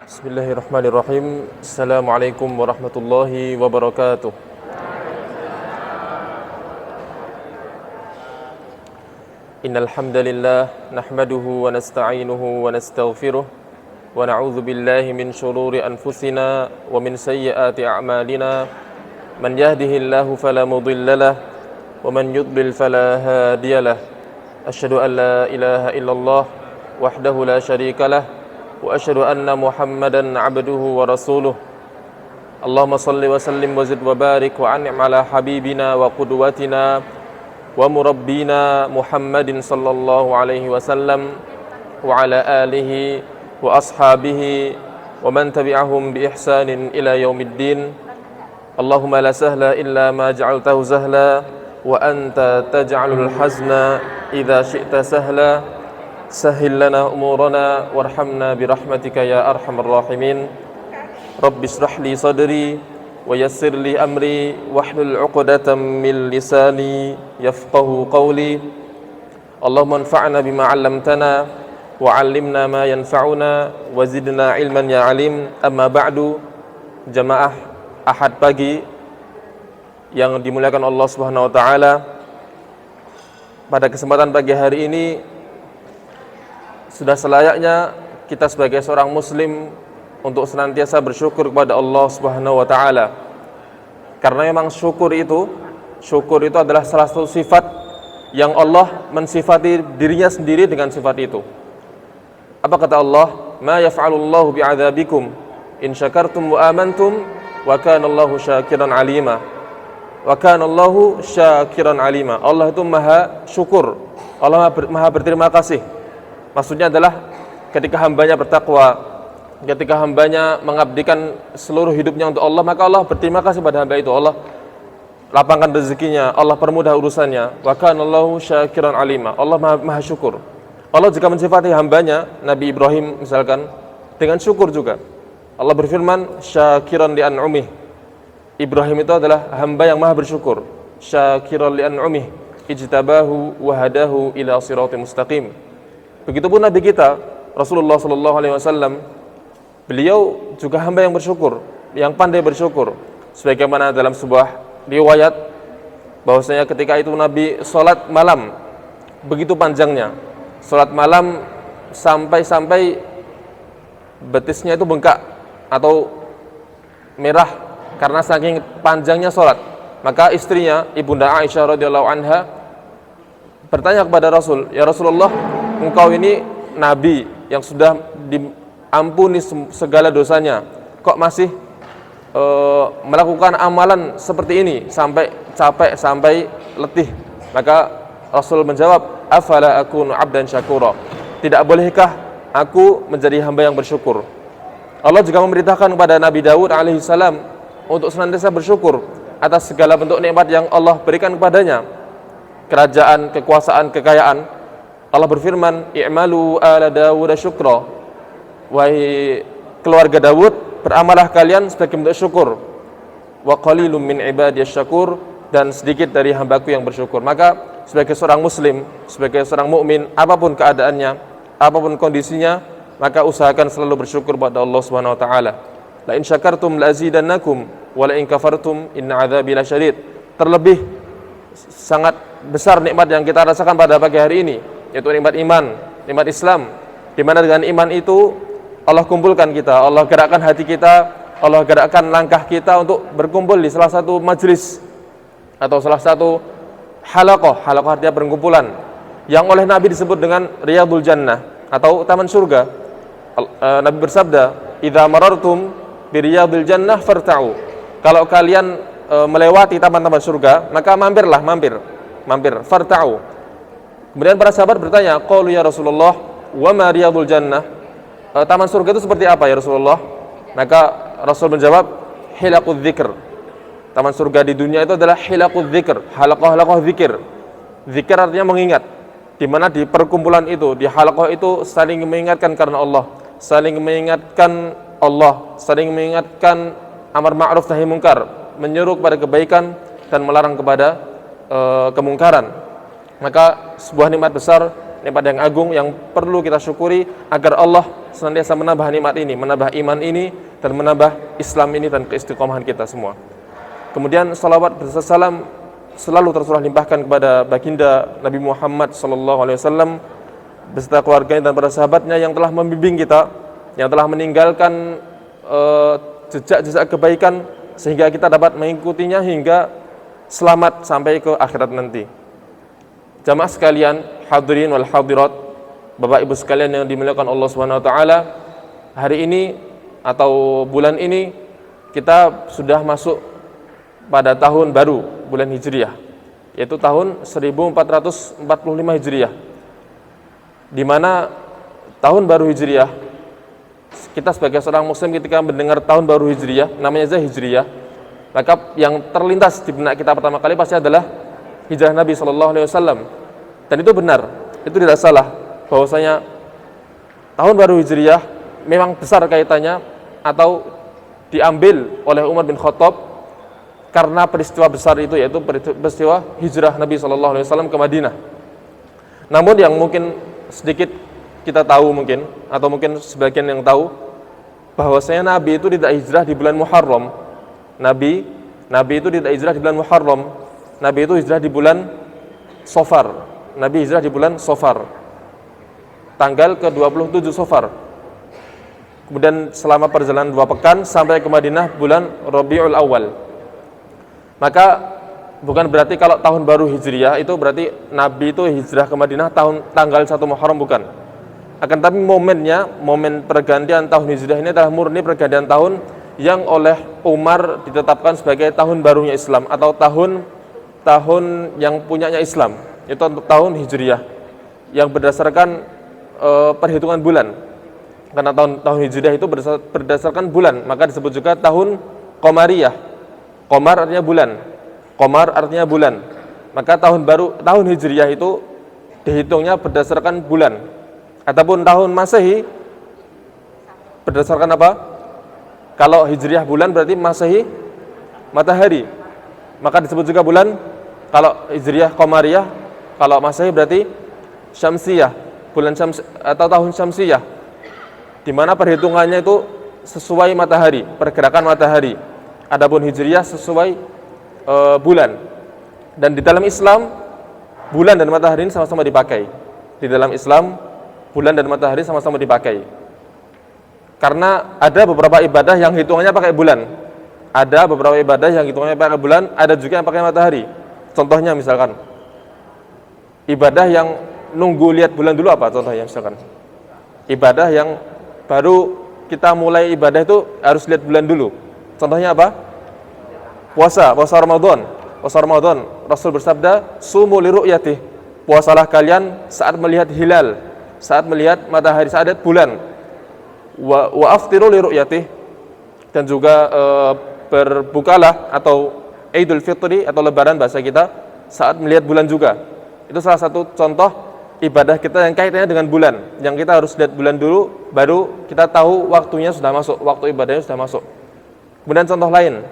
Bismillahirrahmanirrahim. Assalamualaikum warahmatullahi wabarakatuh. Innal hamdalillah nahmaduhu wa nasta'inuhu wa nastaghfiruh wa na'udzu billahi min shururi anfusina wa min sayyiati a'malina. Man yahdihillahu fala mudhillalah wa man yudlil fala hadiyalah. Asyhadu an la ilaha illallah wahdahu la syarikalah wa asyhadu anna Muhammadan abduhu wa rasuluh. Allahumma salli wa sallim wa zid wa barik wa an'im ala habibina wa qudwatina wa murabbina Muhammadin sallallahu alaihi wasallam wa ala alihi wa ashabihi wa man tabi'ahum bi ihsanin ila yaumiddin. Allahumma la sahla illa ma ja'altahu sahla wa anta taj'alul hazna idza syi'ta sahla. Sahhil lana umurana warhamna birahmatika ya arhamar rahimin. Rabbi shrah li sadri wa yassir li amri wahlul 'uqdatam min lisani yafqahu qawli. Allahumma anfa'na bima 'allamtana wa 'allimna ma yanfa'una wa zidna ilman ya 'alim. Amma ba'du. Jamaah Ahad pagi yang dimuliakan Allah Subhanahu wa taala, pada kesempatan pagi hari ini sudah selayaknya kita sebagai seorang muslim untuk senantiasa bersyukur kepada Allah Subhanahu wa taala. Karena memang syukur itu adalah salah satu sifat yang Allah mensifati dirinya sendiri dengan sifat itu. Apa kata Allah? Ma yaf'alullahu bi'adzabikum in syakartum wa amantum wa kana Allahu syakiran alima. Wa kana Allahu syakiran alima. Allah itu maha syukur. Allah maha berterima kasih. Maksudnya adalah ketika hambanya bertakwa, ketika hambanya mengabdikan seluruh hidupnya untuk Allah, maka Allah berterima kasih pada hamba itu. Allah lapangkan rezekinya, Allah permudah urusannya. Wa kana Allahu syakiran alima. Allah maha syukur. Allah juga mensifati hambanya, Nabi Ibrahim misalkan, dengan syukur juga. Allah berfirman, syakiran li an'umih. Ibrahim itu adalah hamba yang maha bersyukur. Syakiran li an'umih, ijtabahu wa hadahu ila siratim mustaqim. Begitupun Nabi kita Rasulullah sallallahu alaihi wasallam, beliau juga hamba yang bersyukur, yang pandai bersyukur. Sebagaimana dalam sebuah riwayat bahwasanya ketika itu Nabi salat malam begitu panjangnya. Salat malam sampai betisnya itu bengkak atau merah karena saking panjangnya salat. Maka istrinya Ibunda Aisyah radhiyallahu anha bertanya kepada Rasul, "Ya Rasulullah, engkau ini nabi yang sudah diampuni segala dosanya, kok masih melakukan amalan seperti ini sampai capek, sampai letih?" Maka Rasul menjawab, "Afala akunu 'abdan syakura?" Tidak bolehkah aku menjadi hamba yang bersyukur? Allah juga memerintahkan kepada Nabi Daud alaihissalam untuk senantiasa bersyukur atas segala bentuk nikmat yang Allah berikan kepadanya. Kerajaan, kekuasaan, kekayaan. Allah berfirman, "I'malu ala Dawud syukra." Wahai keluarga Daud, beramalah kalian sebagai bentuk syukur. Wa qalilum min ibadiyasy syakur, dan sedikit dari hambaku yang bersyukur. Maka sebagai seorang muslim, sebagai seorang mukmin, apapun keadaannya, apapun kondisinya, maka usahakan selalu bersyukur kepada Allah Subhanahu wa taala. La in syakartum la azidannakum wa la in kafartum inna adzabi lasyadid. Terlebih sangat besar nikmat yang kita rasakan pada pagi hari ini, yaitu nikmat iman, nikmat Islam, di mana dengan iman itu Allah kumpulkan kita, Allah gerakkan hati kita, Allah gerakkan langkah kita untuk berkumpul di salah satu majelis atau salah satu halaqah artinya perkumpulan yang oleh Nabi disebut dengan Riyadul Jannah atau taman surga. Nabi bersabda, "Idza marartum bi riyadil jannah farta'u." Kalau kalian melewati taman-taman surga, maka mampir, farta'u. Kemudian para sahabat bertanya, qalu ya Rasulullah, wa ma riyadul jannah? Taman surga itu seperti apa ya Rasulullah? Maka Rasul menjawab, hilaqudz dzikr. Taman surga di dunia itu adalah hilaqudz dzikr, halaqah zikir. Zikir artinya mengingat. Di mana di perkumpulan itu, di halaqah itu saling mengingatkan karena Allah, saling mengingatkan Allah, saling mengingatkan amar ma'ruf nahi munkar, menyeru kepada kebaikan dan melarang kepada kemungkaran. Maka sebuah nikmat besar nikmat yang agung yang perlu kita syukuri agar Allah senantiasa menambah nikmat ini, menambah iman ini, dan menambah Islam ini dan keistiqomahan kita semua. Kemudian salawat beserta salam selalu tercurah limpahkan kepada baginda Nabi Muhammad SAW beserta keluarganya dan para sahabatnya yang telah membimbing kita, yang telah meninggalkan jejak-jejak kebaikan sehingga kita dapat mengikutinya hingga selamat sampai ke akhirat nanti. Jamaah sekalian, hadirin wal hadirat, Bapak Ibu sekalian yang dimuliakan Allah Subhanahu wa taala, hari ini atau bulan ini kita sudah masuk pada tahun baru bulan Hijriah, yaitu tahun 1445 Hijriah, di mana tahun baru Hijriah, kita sebagai seorang muslim ketika mendengar tahun baru Hijriah, namanya aja Hijriah, maka yang terlintas di benak kita pertama kali pasti adalah hijrah Nabi SAW. Dan itu benar, itu tidak salah, bahwasanya tahun baru Hijriah memang besar kaitannya atau diambil oleh Umar bin Khattab karena peristiwa besar itu, yaitu peristiwa hijrah Nabi SAW ke Madinah. Namun yang mungkin sedikit kita tahu mungkin, atau mungkin sebagian yang tahu, bahwasanya Nabi itu tidak hijrah di bulan Muharram. Nabi itu tidak hijrah di bulan Muharram. Nabi itu hijrah di bulan Safar. Nabi hijrah di bulan Safar, tanggal ke-27 Safar. Kemudian selama perjalanan 2 pekan sampai ke Madinah bulan Rabiul Awal. Maka bukan berarti kalau tahun baru Hijriah itu berarti Nabi itu hijrah ke Madinah tanggal 1 Muharram, bukan. Akan tapi momennya, momen pergantian tahun Hijriah ini adalah murni pergantian tahun yang oleh Umar ditetapkan sebagai tahun barunya Islam atau tahun yang punyanya Islam, itu untuk tahun Hijriah yang berdasarkan perhitungan bulan. Karena tahun Hijriah itu berdasarkan bulan, maka disebut juga tahun Qamariyah. Qamar artinya bulan. Qamar artinya bulan. Maka tahun Hijriah itu dihitungnya berdasarkan bulan. Ataupun tahun Masehi berdasarkan apa? Kalau Hijriah bulan berarti Masehi matahari. Maka disebut juga bulan. Kalau Hijriah Qamariyah, kalau Masehi berarti Syamsiyah, bulan atau tahun Syamsiyah, di mana perhitungannya itu sesuai matahari, pergerakan matahari. Adapun Hijriah sesuai bulan. Dan di dalam Islam, bulan dan matahari ini sama-sama dipakai. Di dalam Islam, bulan dan matahari sama-sama dipakai. Karena ada beberapa ibadah yang hitungannya pakai bulan. Ada beberapa ibadah yang hitungannya pakai bulan, ada juga yang pakai matahari. Contohnya misalkan, ibadah yang nunggu lihat bulan dulu apa contohnya misalkan? Ibadah yang baru kita mulai ibadah itu harus lihat bulan dulu. Contohnya apa? Puasa Ramadan. Puasa Ramadan, Rasul bersabda, "Sumu li ru'yatih." Puasalah kalian saat melihat hilal, saat melihat matahari, saat lihat bulan. Wa aftiru li ru'yatih. Dan juga berbukalah atau Idul Fitri atau Lebaran bahasa kita saat melihat bulan juga. Itu salah satu contoh ibadah kita yang kaitannya dengan bulan, yang kita harus lihat bulan dulu baru kita tahu waktunya sudah masuk, waktu ibadahnya sudah masuk. Kemudian contoh lain,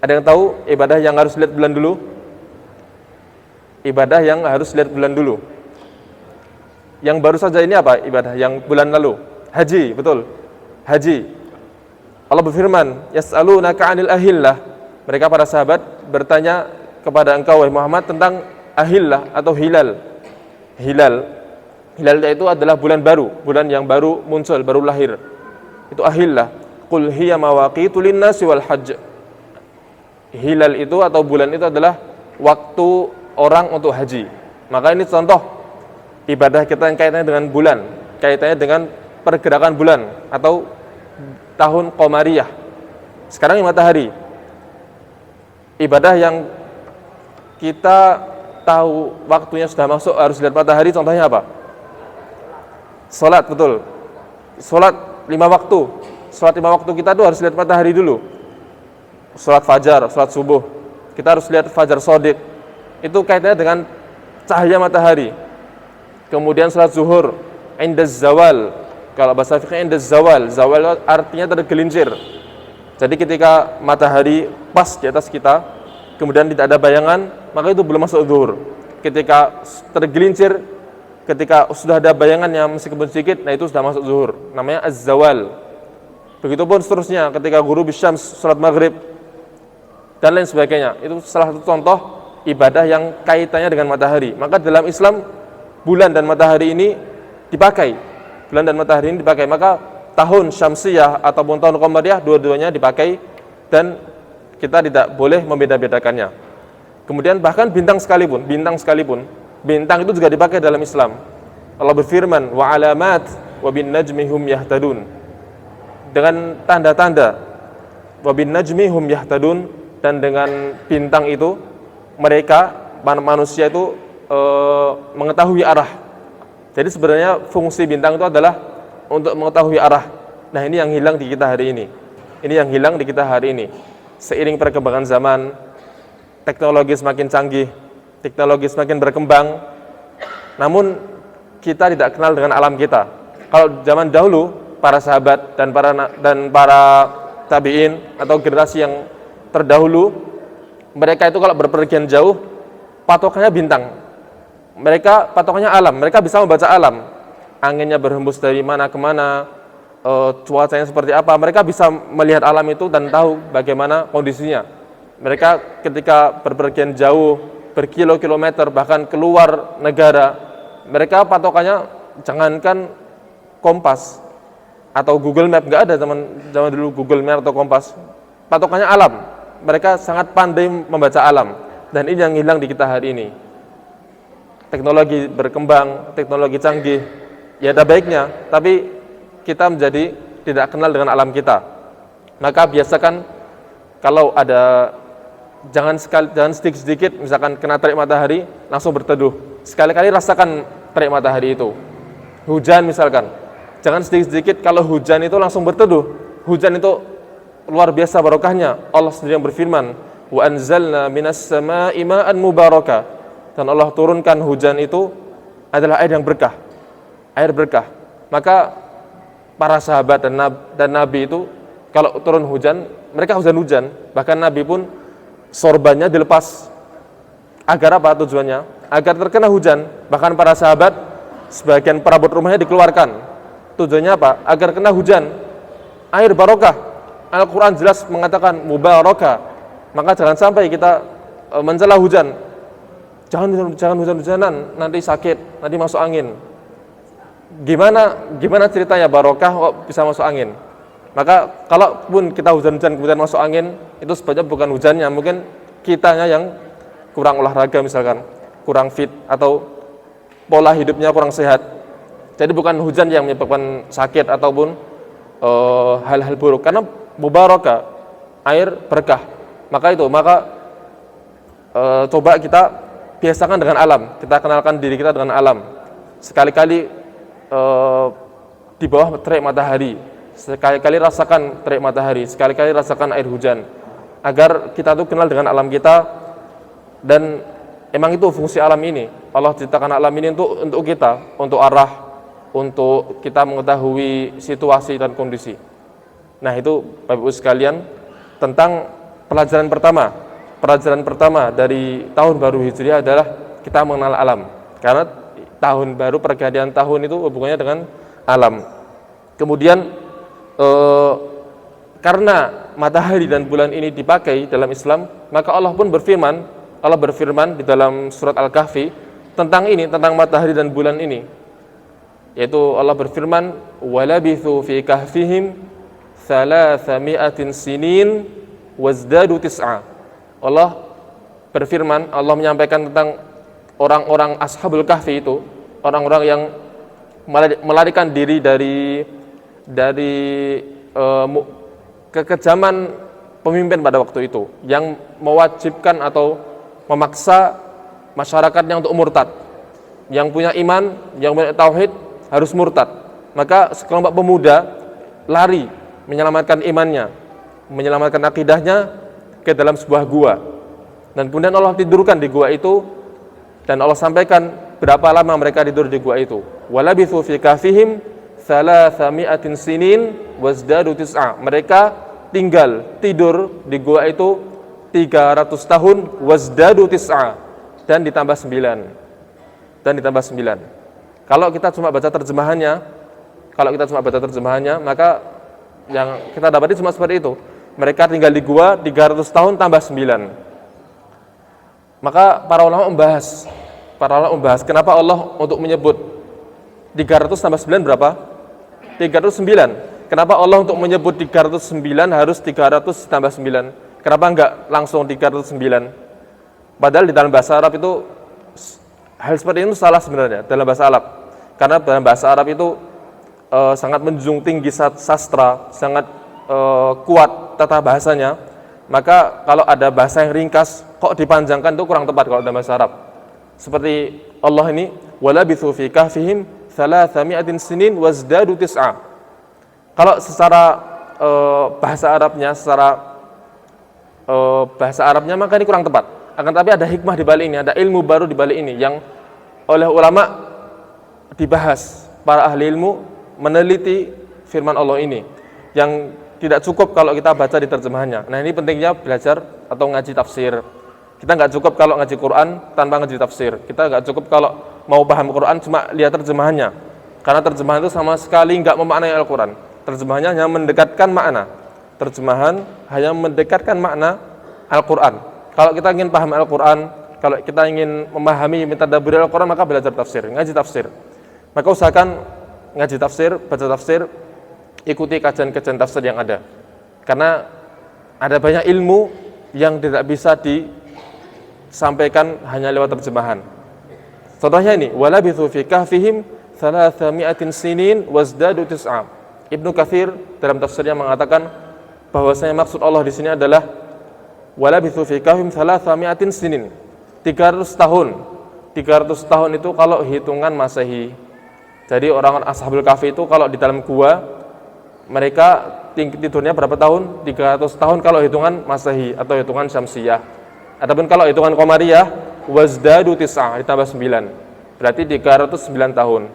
ada yang tahu ibadah yang harus lihat bulan dulu? Ibadah yang harus lihat bulan dulu. Yang baru saja ini apa ibadah yang bulan lalu? Haji, betul. Haji. Allah berfirman, "Yas'alunaka 'anil ahillah." Mereka para sahabat bertanya kepada engkau wahai Muhammad tentang ahillah atau hilal. Hilal itu adalah bulan baru, bulan yang baru muncul, baru lahir. Itu ahillah. Qul hiya mawaqitu linnasi wal hajj. Hilal itu atau bulan itu adalah waktu orang untuk haji. Maka ini contoh ibadah kita yang kaitannya dengan bulan, kaitannya dengan pergerakan bulan atau tahun Qamariyah. Sekarang yang matahari. Ibadah yang kita tahu waktunya sudah masuk harus lihat matahari, contohnya apa? Salat, betul. Salat 5 waktu. Salat 5 waktu kita tuh harus lihat matahari dulu. Salat fajar, salat subuh, kita harus lihat fajar shadiq. Itu kaitannya dengan cahaya matahari. Kemudian salat zuhur, indaz zawal. Kalau bahasa fikih indaz zawal, zawal artinya tergelincir. Jadi ketika matahari pas di atas kita, kemudian tidak ada bayangan, maka itu belum masuk zuhur. Ketika tergelincir ketika sudah ada bayangannya meskipun sedikit, nah itu sudah masuk zuhur, namanya az-zawal. Begitupun seterusnya ketika ghurub syams, salat maghrib dan lain sebagainya. Itu salah satu contoh ibadah yang kaitannya dengan matahari. Maka dalam Islam bulan dan matahari ini dipakai. Bulan dan matahari ini dipakai. Maka tahun syamsiyah ataupun tahun qamariyah dua-duanya dipakai dan kita tidak boleh membeda-bedakannya. Kemudian bahkan bintang sekalipun, bintang itu juga dipakai dalam Islam. Allah berfirman, wa alamat wa bin najmi hum yahtadun. Dengan tanda-tanda, wa bin najmi hum yahtadun, dan dengan bintang itu mereka manusia itu mengetahui arah. Jadi sebenarnya fungsi bintang itu adalah untuk mengetahui arah. Nah, ini yang hilang di kita hari ini. Seiring perkembangan zaman, teknologi semakin canggih, teknologi semakin berkembang, namun kita tidak kenal dengan alam kita. Kalau zaman dahulu para sahabat dan para tabi'in atau generasi yang terdahulu, mereka itu kalau berpergian jauh patokannya bintang. Mereka patokannya alam, mereka bisa membaca alam. Anginnya berhembus dari mana ke mana, cuacanya seperti apa, mereka bisa melihat alam itu dan tahu bagaimana kondisinya. Mereka ketika berpergian jauh, berkilo-kilometer, bahkan keluar negara, mereka patokannya jangankan kompas atau Google Map, nggak ada zaman dulu Google Map atau kompas, patokannya alam. Mereka sangat pandai membaca alam, dan ini yang hilang di kita hari ini. Teknologi berkembang, teknologi canggih, ya ada baiknya, tapi kita menjadi tidak kenal dengan alam kita. Maka biasakan kalau ada jangan sedikit-sedikit, misalkan kena terik matahari langsung berteduh. Sekali-kali rasakan terik matahari itu. Hujan misalkan, jangan sedikit-sedikit kalau hujan itu langsung berteduh. Hujan itu luar biasa barokahnya. Allah sendiri yang berfirman, wa anzalna minas sama'i ma'an mubaraka. Dan Allah turunkan hujan itu adalah air yang berkah. Air berkah. Maka para sahabat dan Nabi itu kalau turun hujan, mereka hujan-hujan. Bahkan Nabi pun sorbannya dilepas. Agar apa tujuannya? Agar terkena hujan. Bahkan para sahabat sebagian perabot rumahnya dikeluarkan. Tujuannya apa? Agar kena hujan. Air barokah. Al-Quran jelas mengatakan mubarakah. Maka jangan sampai kita mencela hujan. Jangan hujan-hujanan, nanti sakit, nanti masuk angin. Gimana ceritanya barokah kok bisa masuk angin? Maka kalaupun kita hujan-hujan kemudian masuk angin, itu sebabnya bukan hujannya, mungkin kitanya yang kurang olahraga misalkan, kurang fit, atau pola hidupnya kurang sehat. Jadi bukan hujan yang menyebabkan sakit ataupun hal-hal buruk, karena mubarakah, air berkah. Maka coba kita biasakan dengan alam, kita kenalkan diri kita dengan alam. Sekali-kali di bawah terik matahari, sekali-kali rasakan terik matahari, sekali-kali rasakan air hujan, agar kita tuh kenal dengan alam kita. Dan emang itu fungsi alam ini. Allah ciptakan alam ini untuk kita, untuk arah, untuk kita mengetahui situasi dan kondisi. Nah, itu Bapak Ibu sekalian tentang pelajaran pertama. Pelajaran pertama dari tahun baru Hijriah adalah kita mengenal alam. Karena tahun baru, pergantian tahun itu hubungannya dengan alam. Kemudian karena matahari dan bulan ini dipakai dalam Islam, maka Allah pun berfirman di dalam surat Al-Kahfi tentang matahari dan bulan ini. Yaitu Allah berfirman, "Walabithu fi kahfihim 300 sinin wazdadu tis'a." Allah berfirman, Allah menyampaikan tentang orang-orang Ashabul Kahfi itu, orang-orang yang melarikan diri dari kekejaman pemimpin pada waktu itu, yang mewajibkan atau memaksa masyarakatnya untuk murtad. Yang punya iman, yang punya tauhid harus murtad. Maka sekelompok pemuda lari menyelamatkan imannya, menyelamatkan akidahnya ke dalam sebuah gua. Dan kemudian Allah tidurkan di gua itu, dan Allah sampaikan berapa lama mereka tidur di gua itu. Walabithu fi kahfihim 300 sinin wazdadu tis'a. Mereka tidur di gua itu 300 tahun wazdadu tis'a, dan ditambah 9. Kalau kita cuma baca terjemahannya, maka yang kita dapati cuma seperti itu. Mereka tinggal di gua 300 tahun tambah 9. Maka para ulama membahas kenapa Allah untuk menyebut 300 tambah 9 berapa? 309. Kenapa Allah untuk menyebut 309 harus 300 tambah 9? Kenapa enggak langsung 309? Padahal di dalam bahasa Arab itu hal seperti itu salah sebenarnya dalam bahasa Arab. Karena dalam bahasa Arab itu sangat menjunjung tinggi sastra, sangat kuat tata bahasanya. Maka kalau ada bahasa yang ringkas kok dipanjangkan itu kurang tepat kalau dalam bahasa Arab. Seperti Allah ini, walabithu fi kahfihim 300 sinin wazdadu tis'a. Kalau secara bahasa Arabnya maka ini kurang tepat. Akan tapi ada hikmah di balik ini, ada ilmu baru di balik ini yang oleh ulama dibahas. Para ahli ilmu meneliti firman Allah ini yang tidak cukup kalau kita baca di terjemahannya. Nah, ini pentingnya belajar atau ngaji tafsir. Kita nggak cukup kalau ngaji Quran tanpa ngaji tafsir. Kita nggak cukup kalau mau paham Quran cuma lihat terjemahannya. Karena terjemahan itu sama sekali nggak memaknai Al-Quran. Terjemahannya hanya mendekatkan makna. Terjemahan hanya mendekatkan makna Al-Quran. Kalau kita ingin paham Al-Quran, kalau kita ingin memahami mentadabburi Al-Quran, maka belajar tafsir, ngaji tafsir. Maka usahakan ngaji tafsir, baca tafsir, ikuti kajian-kajian tafsir yang ada. Karena ada banyak ilmu yang tidak bisa disampaikan hanya lewat terjemahan. Contohnya ini, walabithu fi kahfihim 300 sinin wazdadu tis'a. Ibnu Katsir dalam tafsirnya mengatakan bahwasanya maksud Allah di sini adalah walabithu fi kahfihim 300 sinin. 300 tahun. 300 tahun itu kalau hitungan Masehi. Jadi orang Ashabul Kahfi itu kalau di dalam gua mereka tidurnya berapa tahun? 300 tahun kalau hitungan Masehi atau hitungan Syamsiyah. Adapun kalau hitungan Qamariyah wazdadu tis'a ditambah 9. Berarti 309 tahun.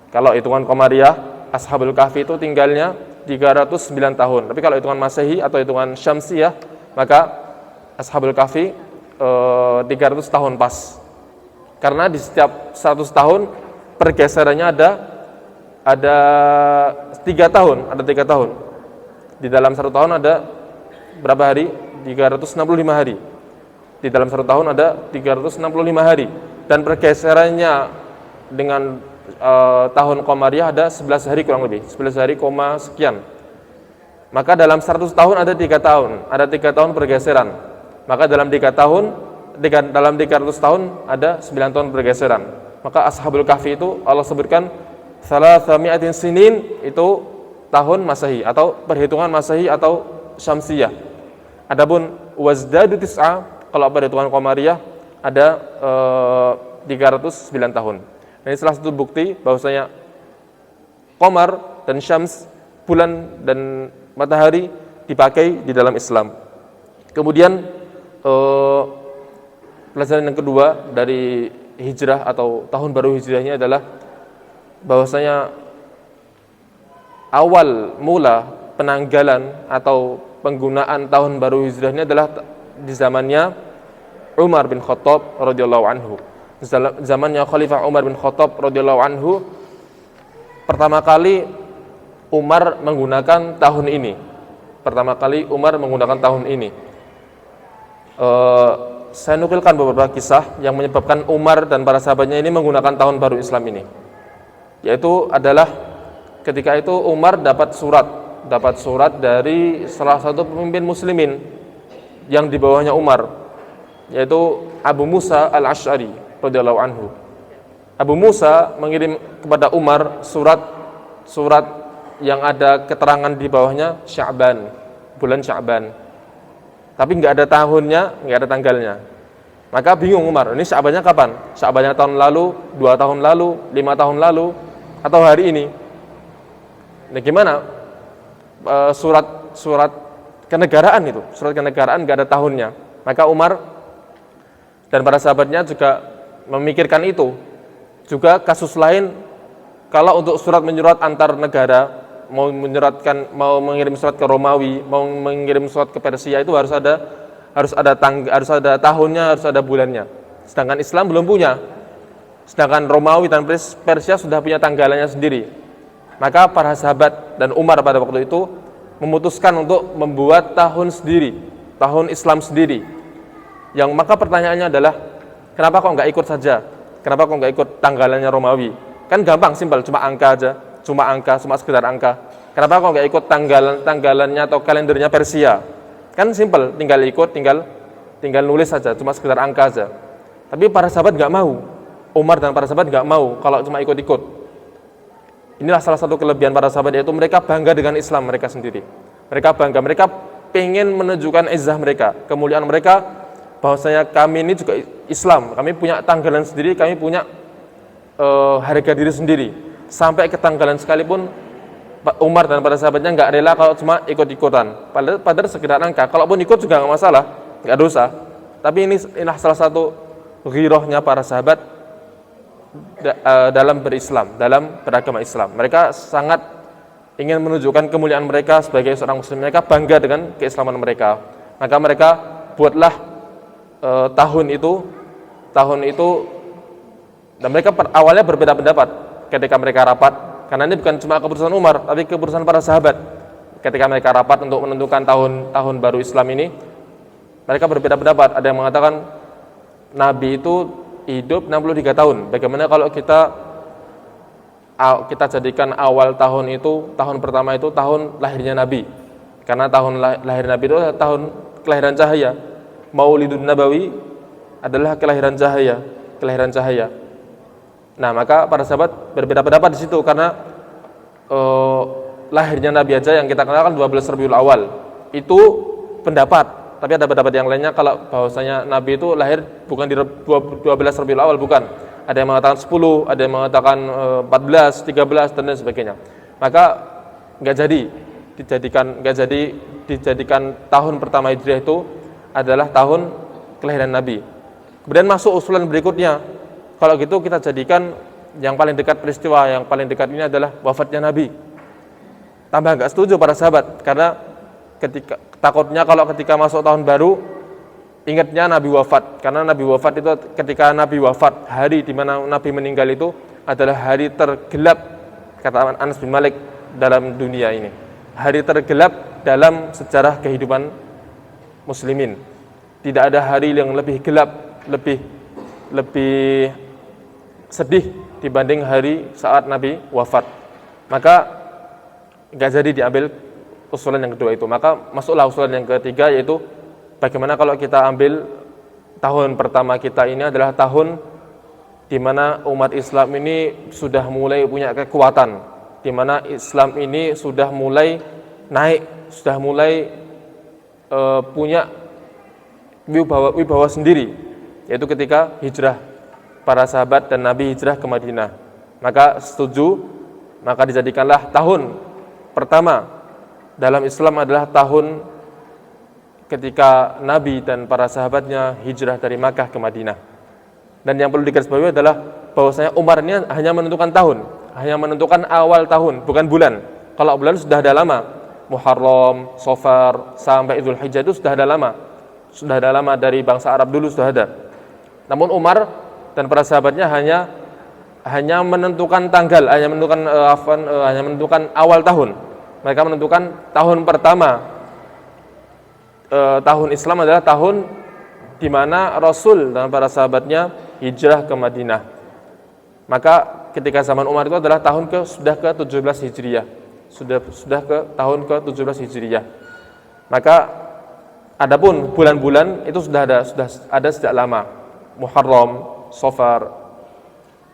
Kalau hitungan Qamariyah Ashabul Kahfi itu tinggalnya 309 tahun. Tapi kalau hitungan Masehi atau hitungan Syamsiyah maka Ashabul Kahfi 300 tahun pas. Karena di setiap 100 tahun pergeserannya ada 3 tahun, Di dalam 1 tahun ada berapa hari? 365 hari. Di dalam 1 tahun ada 365 hari. Dan pergeserannya dengan tahun Qamariyah ada 11 hari kurang lebih, 11 hari, sekian. Maka dalam 100 tahun ada 3 tahun, ada 3 tahun pergeseran. Maka dalam 300 tahun ada 9 tahun pergeseran. Maka Ashabul Kahfi itu Allah sebutkan 300 sinin itu tahun Masehi atau perhitungan Masehi atau Syamsiyah. Adapun wazdadu tis'a kalau perhitungan Qamariyah ada 309 tahun. Ini salah satu bukti bahwasanya Qamar dan Syams, bulan dan matahari dipakai di dalam Islam. Kemudian pelajaran yang kedua dari hijrah atau tahun baru hijrahnya adalah bahwasanya awal mula penanggalan atau penggunaan tahun baru hijrahnya adalah di zamannya Umar bin Khattab radhiyallahu anhu. Zamannya Khalifah Umar bin Khattab radhiyallahu anhu pertama kali Umar menggunakan tahun ini. Saya nukilkan beberapa kisah yang menyebabkan Umar dan para sahabatnya ini menggunakan tahun baru Islam ini. Yaitu adalah ketika itu Umar dapat surat dari salah satu pemimpin muslimin yang di bawahnya Umar, yaitu Abu Musa al-Asy'ari radhiyallahu anhu. Abu Musa mengirim kepada Umar surat yang ada keterangan di bawahnya Sya'ban, bulan Sya'ban. Tapi nggak ada tahunnya, nggak ada tanggalnya. Maka bingung Umar, ini Sya'bannya kapan? Sya'bannya tahun lalu, 2 tahun lalu, 5 tahun lalu, atau hari ini? Nah gimana? Surat kenegaraan itu, surat kenegaraan nggak ada tahunnya. Maka Umar dan para sahabatnya juga memikirkan itu. Juga kasus lain, kalau untuk surat menyurat antar negara, mau mengirim surat ke Romawi, mau mengirim surat ke Persia itu harus ada tahunnya, harus ada bulannya. Sedangkan Islam belum punya. Sedangkan Romawi dan Persia sudah punya tanggalannya sendiri. Maka para sahabat dan Umar pada waktu itu memutuskan untuk membuat tahun sendiri, tahun Islam sendiri. Yang maka pertanyaannya adalah, kenapa kok nggak ikut saja? Kenapa kok nggak ikut tanggalannya Romawi? Kan gampang, simpel, cuma angka aja, cuma sekedar angka. Kenapa kok nggak ikut tanggalannya atau kalendernya Persia? Kan simpel, tinggal ikut, tinggal nulis saja, cuma sekedar angka aja. Tapi para sahabat nggak mau. Umar dan para sahabat nggak mau kalau cuma ikut-ikut. Inilah salah satu kelebihan para sahabat, yaitu mereka bangga dengan Islam mereka sendiri. Mereka bangga, mereka pengen menunjukkan izzah mereka, kemuliaan mereka, bahwasanya kami ini juga Islam, kami punya tanggalan sendiri, kami punya harga diri sendiri. Sampai ke tanggalan sekalipun Umar dan para sahabatnya nggak rela kalau cuma ikut-ikutan. Padahal sekedar angka, kalaupun ikut juga nggak masalah, nggak dosa. Tapi inilah salah satu ghirahnya para sahabat dalam berislam, dalam beragama Islam. Mereka sangat ingin menunjukkan kemuliaan mereka sebagai seorang muslim. Mereka bangga dengan keislaman mereka. Maka mereka buatlah tahun itu, dan mereka awalnya berbeda pendapat ketika mereka rapat, karena ini bukan cuma keputusan Umar, tapi keputusan para sahabat. Ketika mereka rapat untuk menentukan tahun baru Islam ini, mereka berbeda pendapat. Ada yang mengatakan Nabi itu hidup 63 tahun. Bagaimana kalau kita jadikan awal tahun itu, tahun pertama itu tahun lahirnya Nabi? Karena tahun lahir Nabi itu adalah tahun kelahiran cahaya. Maulidun Nabawi adalah kelahiran cahaya. Nah, maka para sahabat berbeda pendapat di situ, karena lahirnya Nabi aja yang kita kenal kan 12 Rabiul Awal. Itu pendapat. Tapi ada pendapat yang lainnya kalau bahwasanya Nabi itu lahir bukan di 12 Rabiul Awal, bukan. Ada yang mengatakan 10, ada yang mengatakan 14, 13 dan lain sebagainya. Maka nggak jadi dijadikan tahun pertama Hijriah itu adalah tahun kelahiran Nabi. Kemudian masuk usulan berikutnya. Kalau gitu kita jadikan yang paling dekat peristiwa, yang paling dekat ini adalah wafatnya Nabi. Tambah nggak setuju para sahabat, karena takutnya kalau ketika masuk tahun baru ingatnya Nabi wafat, karena Nabi wafat itu, ketika Nabi wafat, hari di mana Nabi meninggal itu adalah hari tergelap, kata Anas bin Malik, dalam dunia ini. Hari tergelap dalam sejarah kehidupan muslimin. Tidak ada hari yang lebih gelap, lebih sedih dibanding hari saat Nabi wafat. Maka nggak jadi diambil usulan yang kedua itu. Maka masuklah usulan yang ketiga, yaitu bagaimana kalau kita ambil tahun pertama kita ini adalah tahun di mana umat Islam ini sudah mulai punya kekuatan, di mana Islam ini sudah mulai naik, sudah mulai punya wibawa sendiri, yaitu ketika hijrah para sahabat dan Nabi hijrah ke Madinah. Maka setuju, maka dijadikanlah tahun pertama dalam Islam adalah tahun ketika Nabi dan para sahabatnya hijrah dari Makkah ke Madinah. Dan yang perlu digarisbawahi adalah bahwasanya Umar ini hanya menentukan tahun, hanya menentukan awal tahun, bukan bulan. Kalau bulan sudah ada lama, Muharram, Safar, sampai Idul Hijjah itu sudah ada lama dari bangsa Arab dulu sudah ada. Namun Umar dan para sahabatnya hanya menentukan tanggal, hanya menentukan awal tahun. Mereka menentukan tahun pertama. Tahun Islam adalah tahun di mana Rasul dan para sahabatnya hijrah ke Madinah. Maka ketika zaman Umar itu adalah sudah ke 17 Hijriah. Sudah ke tahun ke 17 Hijriah. Maka adapun bulan-bulan itu sudah ada sejak lama. Muharram, Safar,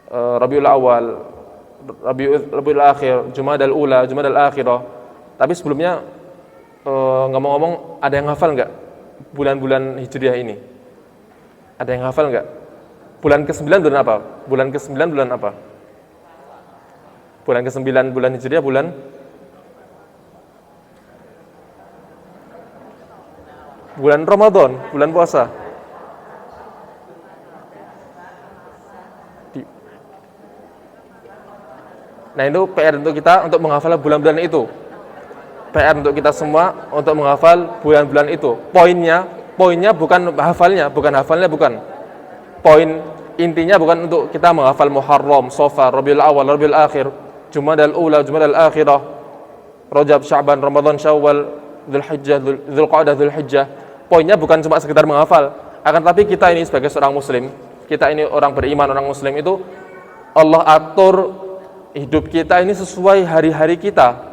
Rabiul Awal, Rabiul Akhir, Jumadal Ula, Jumadal Akhirah. Tapi sebelumnya ngomong-ngomong, ada yang hafal nggak bulan-bulan Hijriah ini? Ada yang hafal nggak? Bulan ke-9 bulan apa? Bulan ke-9 bulan apa? Bulan ke-9 bulan Hijriah bulan Ramadan, bulan puasa. Nah, itu PR untuk kita untuk menghafal bulan-bulan itu. PR untuk kita semua untuk menghafal bulan-bulan itu. Poinnya bukan hafalnya. Poin intinya bukan untuk kita menghafal Muharram, Safar, Rabiul Awal, Rabiul Akhir, Jumadal Ula, Jumadal Akhirah, Rajab, Sya'ban, Ramadan, Syawal, Dzulhijjah, Dzulqa'dah, Dzulhijjah. Poinnya bukan cuma sekedar menghafal, akan tapi kita ini sebagai seorang muslim, kita ini orang beriman, orang muslim itu Allah atur hidup kita ini sesuai hari-hari kita.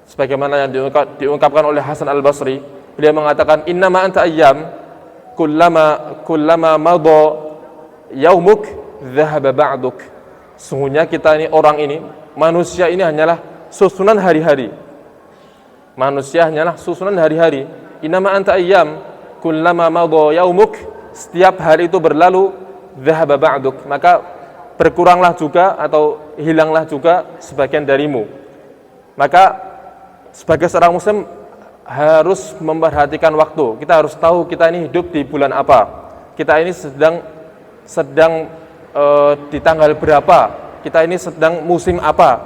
Sebagaimana yang diungkapkan oleh Hasan Al-Basri, beliau mengatakan innama anta ayyam kullama madha yaumuk dhahaba ba'duk. Sungguhnya kita ini orang ini, manusia ini hanyalah susunan hari-hari. Manusia hanyalah susunan hari-hari. Innama anta ayyam kullama madha yaumuk, setiap hari itu berlalu dhahaba ba'duk, maka berkuranglah juga atau hilanglah juga sebagian darimu. Maka sebagai seorang muslim harus memperhatikan waktu. Kita harus tahu kita ini hidup di bulan apa. Kita ini sedang di tanggal berapa. Kita ini sedang musim apa.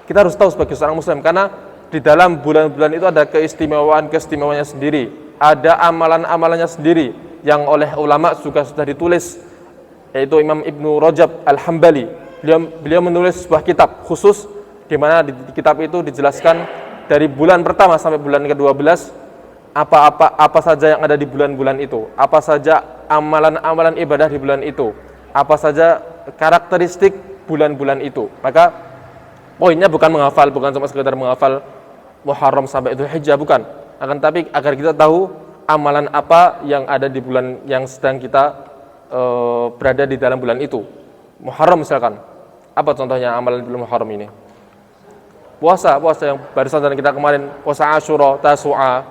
Kita harus tahu sebagai seorang muslim, karena di dalam bulan-bulan itu ada keistimewaan-keistimewaannya sendiri. Ada amalan-amalannya sendiri yang oleh ulama juga sudah ditulis, yaitu Imam Ibnu Rajab Al-Hambali. Beliau menulis sebuah kitab khusus di mana di kitab itu dijelaskan dari bulan pertama sampai bulan ke-12 apa saja yang ada di bulan-bulan itu, apa saja amalan-amalan ibadah di bulan itu, apa saja karakteristik bulan-bulan itu. Maka poinnya bukan menghafal, bukan cuma sekedar menghafal Muharram sampai Dzulhijjah, bukan. Akan tapi agar kita tahu amalan apa yang ada di bulan yang sedang kita berada di dalam bulan itu. Muharram misalkan, apa contohnya amalan bulan Muharram ini? Puasa yang barisan dan kita kemarin, puasa Asyura, Tasu'a.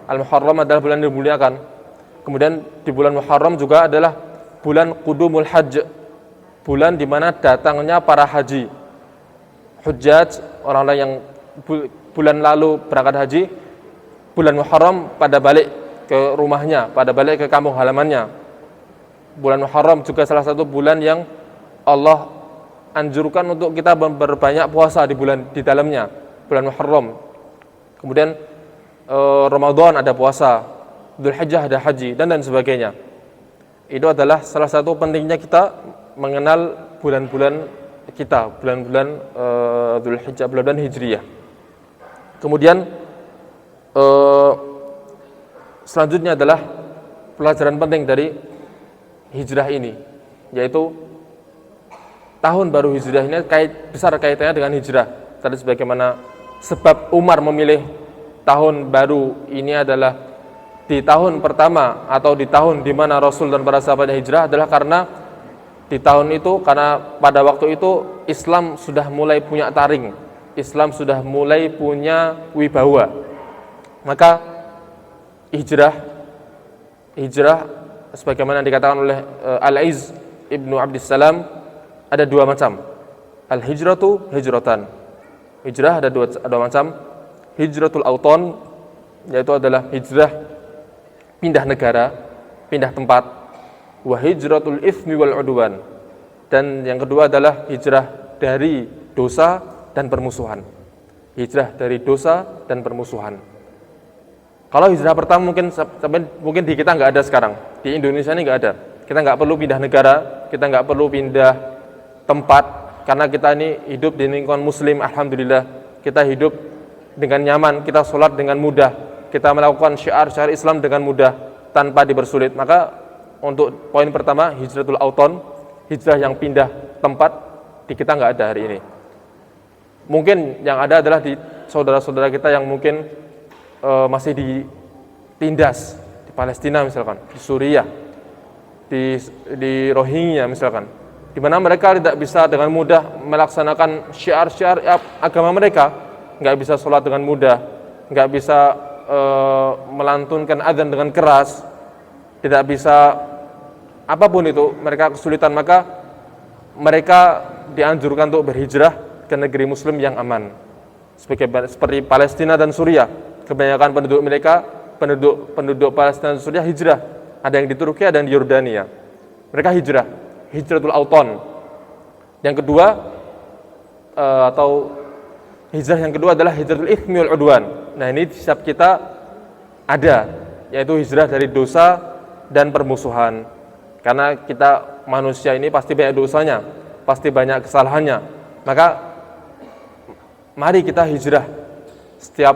Al-Muharram adalah bulan yang dimuliakan. Kemudian di bulan Muharram juga adalah bulan Qudumul Hajj, bulan di mana datangnya para haji. Hujjaj, orang-orang yang bulan lalu berangkat haji, bulan Muharram pada balik ke rumahnya, pada balik ke kampung halamannya. Bulan Muharram juga salah satu bulan yang Allah anjurkan untuk kita berbanyak puasa di dalamnya, bulan Muharram. Kemudian Ramadan ada puasa, Dzulhijjah ada haji, dan sebagainya. Itu adalah salah satu pentingnya kita mengenal bulan-bulan kita, bulan-bulan Dzulhijjah, bulan-bulan Hijriyah. Kemudian selanjutnya adalah pelajaran penting dari hijrah ini, yaitu tahun baru hijrah ini besar kaitannya dengan hijrah. Tadi sebagaimana sebab Umar memilih tahun baru ini adalah di tahun pertama atau di tahun di mana Rasul dan para sahabatnya hijrah adalah karena di tahun itu, karena pada waktu itu Islam sudah mulai punya taring, Islam sudah mulai punya wibawa. Maka hijrah sebagaimana dikatakan oleh Al-Izz Ibnu Abdissalam, ada dua macam. Al-hijratu hijratan. Hijrah ada dua macam. Hijratul auton, yaitu adalah hijrah pindah negara, pindah tempat. Wa hijratul itsmi wal udwan. Dan yang kedua adalah hijrah dari dosa dan permusuhan. Hijrah dari dosa dan permusuhan. Kalau hijrah pertama mungkin di kita nggak ada sekarang. Di Indonesia ini nggak ada. Kita nggak perlu pindah negara, kita nggak perlu pindah tempat, karena kita ini hidup di lingkungan muslim, alhamdulillah. Kita hidup dengan nyaman, kita sholat dengan mudah, kita melakukan syiar-syiar Islam dengan mudah tanpa dipersulit. Maka untuk poin pertama, hijratul auton, hijrah yang pindah tempat, di kita nggak ada hari ini. Mungkin yang ada adalah di saudara-saudara kita yang mungkin masih ditindas di Palestina misalkan, di Suriah, di Rohingya misalkan, di mana mereka tidak bisa dengan mudah melaksanakan syiar-syiar agama mereka, nggak bisa sholat dengan mudah, nggak bisa melantunkan azan dengan keras, tidak bisa apapun itu, mereka kesulitan. Maka mereka dianjurkan untuk berhijrah ke negeri muslim yang aman, seperti Palestina dan Suriah. Kebanyakan penduduk mereka, penduduk Palestina dan Suriah hijrah. Ada yang di Turki, ada yang di Yordania. Mereka hijratul auton. Yang kedua atau hijrah yang kedua adalah hijratul itsmi wal udwan. Nah, ini di setiap kita ada, yaitu hijrah dari dosa dan permusuhan. Karena kita manusia ini pasti banyak dosanya, pasti banyak kesalahannya. Maka mari kita hijrah. Setiap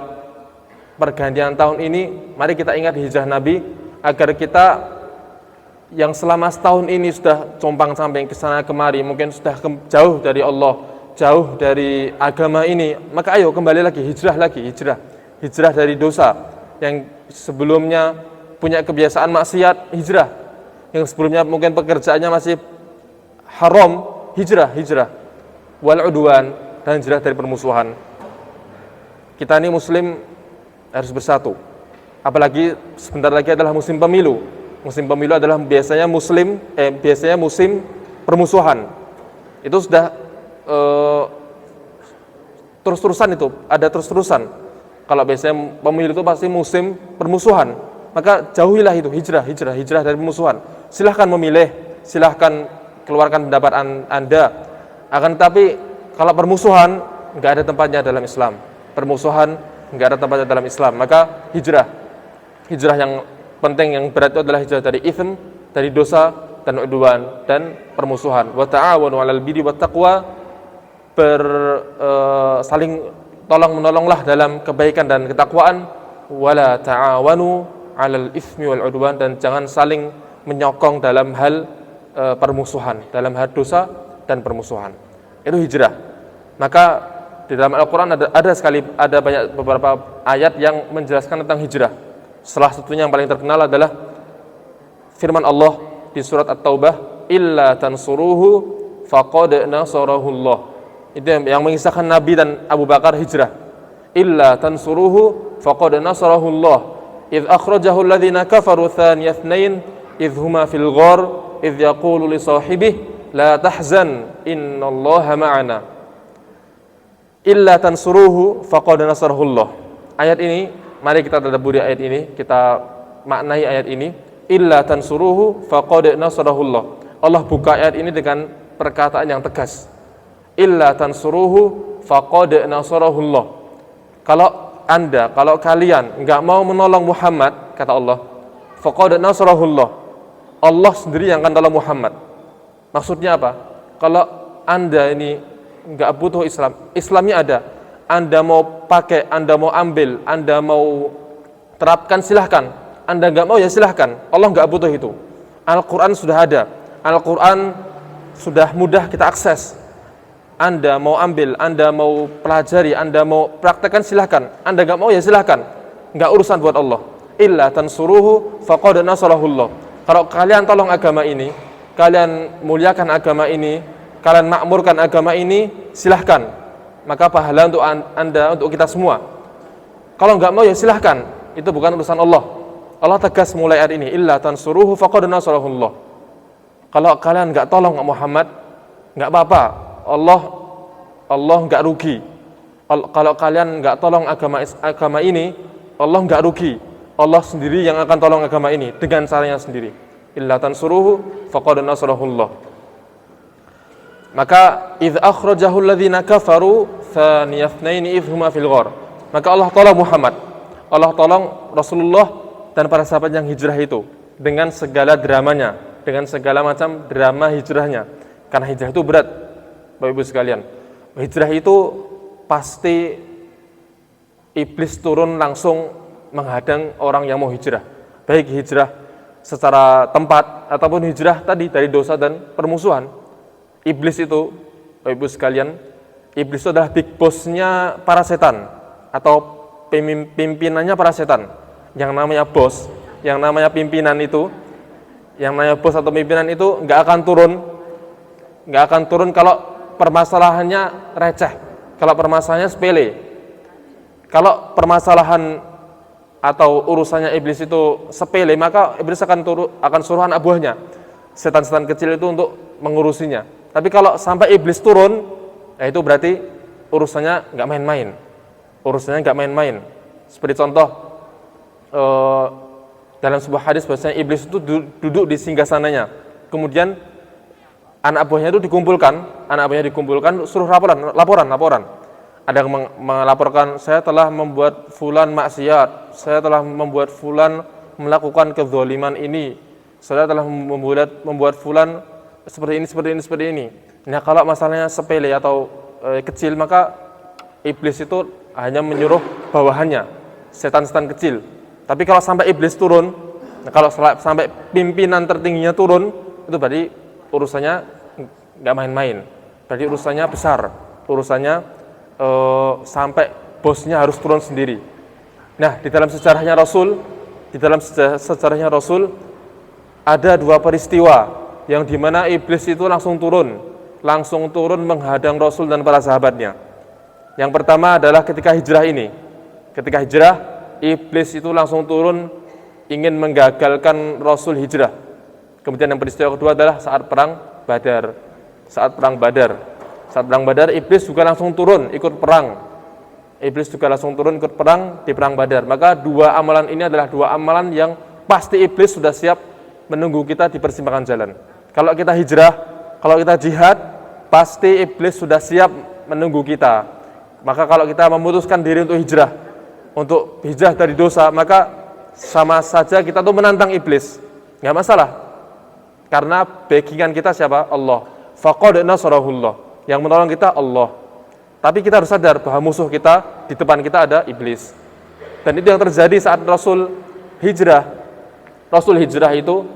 pergantian tahun ini, mari kita ingat hijrah Nabi, agar kita yang selama setahun ini sudah compang-camping ke sana kemari, mungkin sudah jauh dari Allah, jauh dari agama ini, maka ayo kembali lagi, hijrah dari dosa. Yang sebelumnya punya kebiasaan maksiat, hijrah. Yang sebelumnya mungkin pekerjaannya masih haram, hijrah. Wal udwan, dan hijrah dari permusuhan. Kita ini muslim harus bersatu. Apalagi sebentar lagi adalah musim pemilu. Musim pemilu adalah biasanya musim permusuhan. Itu sudah terus-terusan itu, ada terus-terusan. Kalau biasanya pemilu itu pasti musim permusuhan, maka jauhilah itu, hijrah dari permusuhan. Silahkan memilih, silahkan keluarkan pendapat Anda. Akan tetapi kalau permusuhan nggak ada tempatnya dalam Islam. Permusuhan nggak ada tempatnya dalam Islam. Maka hijrah yang penting, yang berat itu adalah hijrah dari itsm, dari dosa dan udwan dan permusuhan. Wa ta'awanu 'alal birri wat taqwa, saling tolong menolonglah dalam kebaikan dan ketakwaan. Wala ta'awanu 'alal itsmi wal udwan, dan jangan saling menyokong dalam hal permusuhan, dalam hal dosa dan permusuhan. Itu hijrah. Maka di dalam Al-Quran ada beberapa ayat yang menjelaskan tentang hijrah. Salah satunya yang paling terkenal adalah firman Allah di surat At-Taubah, illa tansuruhu faqad nasarahullah. Itu yang mengisahkan Nabi dan Abu Bakar hijrah. Illa tansuruhu faqad nasarahullah idh akhrajahu alladhina kafaru thaniya itsnain idh huma fil ghar idh yaqulu li sahibihi la tahzan innallaha ma'ana. Illa tansuruhu faqad nasarahullah. Ayat ini, mari kita tadabburi ayat ini, kita maknai ayat ini. Illa tansuruhu faqad nasarahullah. Allah buka ayat ini dengan perkataan yang tegas. Illa tansuruhu faqad nasarahullah. Kalau kalian enggak mau menolong Muhammad, kata Allah, faqad nasarahullah. Allah sendiri yang akan tolong Muhammad. Maksudnya apa? Kalau Anda ini enggak butuh Islamnya ada. Anda mau pakai, Anda mau ambil, Anda mau terapkan, silahkan. Anda enggak mau ya silahkan. Allah enggak butuh itu. Al-Quran sudah ada. Al-Quran sudah mudah kita akses. Anda mau ambil, Anda mau pelajari, Anda mau praktekkan, silahkan. Anda enggak mau ya silahkan. Enggak urusan buat Allah. Illa tansuruhu faqad nasarahullah. Kalau kalian tolong agama ini, kalian muliakan agama ini, kalian makmurkan agama ini, silahkan. Maka pahala untuk Anda, untuk kita semua. Kalau enggak mau ya silahkan. Itu bukan urusan Allah. Allah tegas mulai ayat ini, illa tansuruhu faqad nasarahullah. Kalau kalian enggak tolong Muhammad, enggak apa-apa. Allah enggak rugi. Kalau kalian enggak tolong agama ini, Allah enggak rugi. Allah sendiri yang akan tolong agama ini dengan caranya sendiri. Illa tansuruhu faqad nasarahullah. Maka idz akhrajahu alladhina kafaru thaniya itsnaini idh huma fil ghar. Maka Allah tolong Muhammad. Allah tolong Rasulullah dan para sahabat yang hijrah itu dengan segala dramanya, dengan segala macam drama hijrahnya. Karena hijrah itu berat, Bapak Ibu sekalian. Hijrah itu pasti iblis turun langsung menghadang orang yang mau hijrah. Baik hijrah secara tempat ataupun hijrah tadi dari dosa dan permusuhan. Iblis itu, Bapak Ibu sekalian, iblis itu adalah big boss-nya para setan atau pimpinannya para setan. Yang namanya bos, yang namanya pimpinan itu, yang namanya bos atau pimpinan itu nggak akan turun kalau permasalahannya receh, kalau permasalahannya sepele. Kalau permasalahan atau urusannya iblis itu sepele, maka iblis akan suruh anak buahnya, setan-setan kecil itu untuk mengurusinya. Tapi kalau sampai iblis turun, ya itu berarti urusannya nggak main-main. Seperti contoh dalam sebuah hadis bahwasanya iblis itu duduk di singgasananya. Kemudian anak buahnya itu dikumpulkan, suruh laporan. Ada yang melaporkan, saya telah membuat fulan maksiat, saya telah membuat fulan melakukan kezaliman ini, saudara telah membuat fulan seperti ini. Nah, kalau masalahnya sepele atau kecil, maka iblis itu hanya menyuruh bawahannya, setan-setan kecil. Tapi kalau sampai iblis turun, nah kalau sampai pimpinan tertingginya turun, itu berarti urusannya nggak main-main. Berarti urusannya besar, urusannya sampai bosnya harus turun sendiri. Nah, di dalam sejarahnya Rasul ada dua peristiwa yang dimana iblis itu langsung turun menghadang Rasul dan para sahabatnya. Yang pertama adalah ketika hijrah ini. Ketika hijrah, iblis itu langsung turun ingin menggagalkan Rasul hijrah. Kemudian yang peristiwa kedua adalah saat perang Badar. Saat perang Badar, iblis juga langsung turun ikut perang. Di perang Badar. Maka dua amalan ini adalah dua amalan yang pasti iblis sudah siap menunggu kita di persimpangan jalan. Kalau kita hijrah, kalau kita jihad, pasti iblis sudah siap menunggu kita. Maka kalau kita memutuskan diri untuk hijrah dari dosa, maka sama saja kita tuh menantang iblis. Nggak masalah. Karena backingan kita siapa? Allah. Faqad nasarahullah. Yang menolong kita Allah. Tapi kita harus sadar bahwa musuh kita di depan kita ada iblis. Dan itu yang terjadi saat Rasul hijrah. Rasul hijrah itu